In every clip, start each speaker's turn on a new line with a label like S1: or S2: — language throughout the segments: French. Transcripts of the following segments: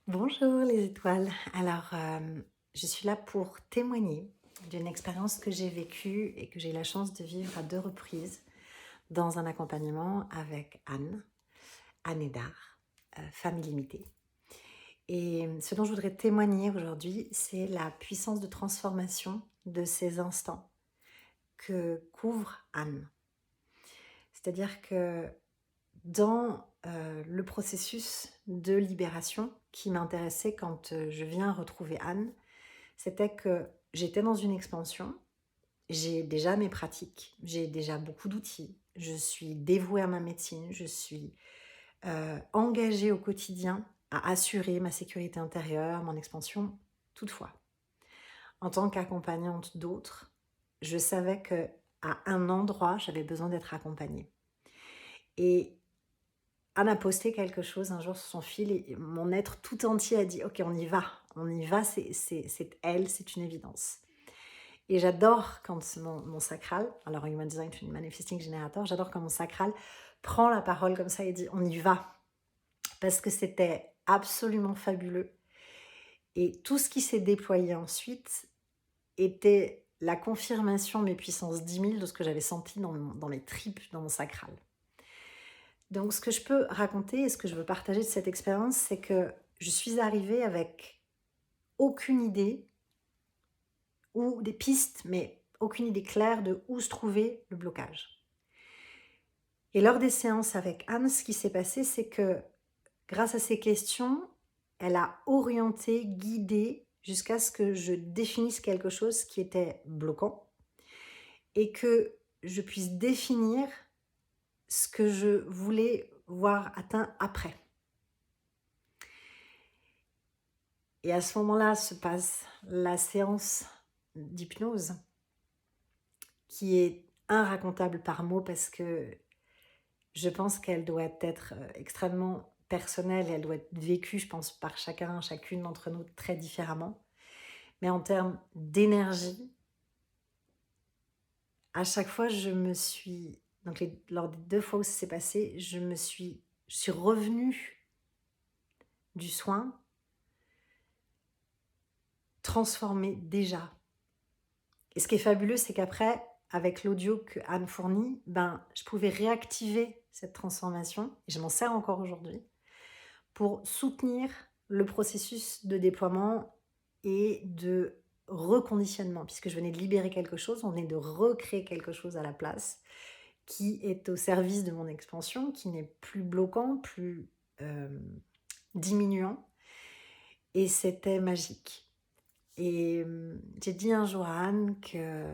S1: Bonjour les étoiles. Alors, je suis là pour témoigner d'une expérience que j'ai vécue et que j'ai eu la chance de vivre à 2 reprises dans un accompagnement avec Anne, Anne Edard, Famille Limitée. Et ce dont je voudrais témoigner aujourd'hui, c'est la puissance de transformation de ces instants que couvre Anne. C'est-à-dire que dans, le processus de libération qui m'intéressait quand, je viens retrouver Anne, c'était que j'étais dans une expansion, j'ai déjà mes pratiques, j'ai déjà beaucoup d'outils, je suis dévouée à ma médecine, je suis, engagée au quotidien à assurer ma sécurité intérieure, mon expansion. Toutefois, en tant qu'accompagnante d'autres, je savais qu'à un endroit, j'avais besoin d'être accompagnée et Anne a posté quelque chose un jour sur son fil et mon être tout entier a dit: «OK, on y va, c'est elle, c'est une évidence». Et j'adore quand mon sacral, alors Human Design, je suis une Manifesting Generator, j'adore quand mon sacral prend la parole comme ça et dit: «On y va», parce que c'était absolument fabuleux et tout ce qui s'est déployé ensuite était la confirmation, mes puissances 10 000, de ce que j'avais senti dans mes tripes, dans mon sacral. Donc ce que je peux raconter et ce que je veux partager de cette expérience, c'est que je suis arrivée avec aucune idée ou des pistes, mais aucune idée claire de où se trouvait le blocage. Et lors des séances avec Anne, ce qui s'est passé, c'est que grâce à ces questions, elle a orienté, guidé jusqu'à ce que je définisse quelque chose qui était bloquant et que je puisse définir ce que je voulais voir atteint après. Et à ce moment-là se passe la séance d'hypnose qui est inracontable par mots parce que je pense qu'elle doit être extrêmement personnelle et elle doit être vécue, je pense, par chacun, chacune d'entre nous très différemment. Mais en termes d'énergie, à chaque fois, donc lors des 2 fois où ça s'est passé, je suis revenue du soin transformée déjà. Et ce qui est fabuleux, c'est qu'après, avec l'audio que Anne fournit, je pouvais réactiver cette transformation, et je m'en sers encore aujourd'hui, pour soutenir le processus de déploiement et de reconditionnement, puisque je venais de libérer quelque chose, on venait de recréer quelque chose à la place, qui est au service de mon expansion, qui n'est plus bloquant, plus diminuant, et c'était magique. Et j'ai dit un jour à Anne que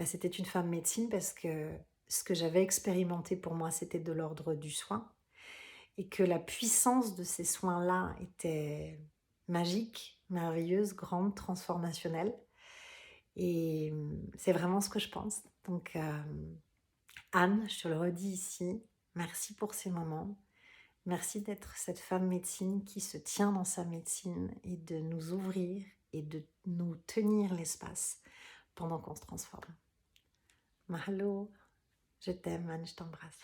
S1: c'était une femme médecine parce que ce que j'avais expérimenté pour moi, c'était de l'ordre du soin et que la puissance de ces soins-là était magique, merveilleuse, grande, transformationnelle. Et c'est vraiment ce que je pense. Donc, Anne, je te le redis ici, merci pour ces moments. Merci d'être cette femme médecine qui se tient dans sa médecine et de nous ouvrir et de nous tenir l'espace pendant qu'on se transforme. Mahalo, je t'aime, Anne, je t'embrasse.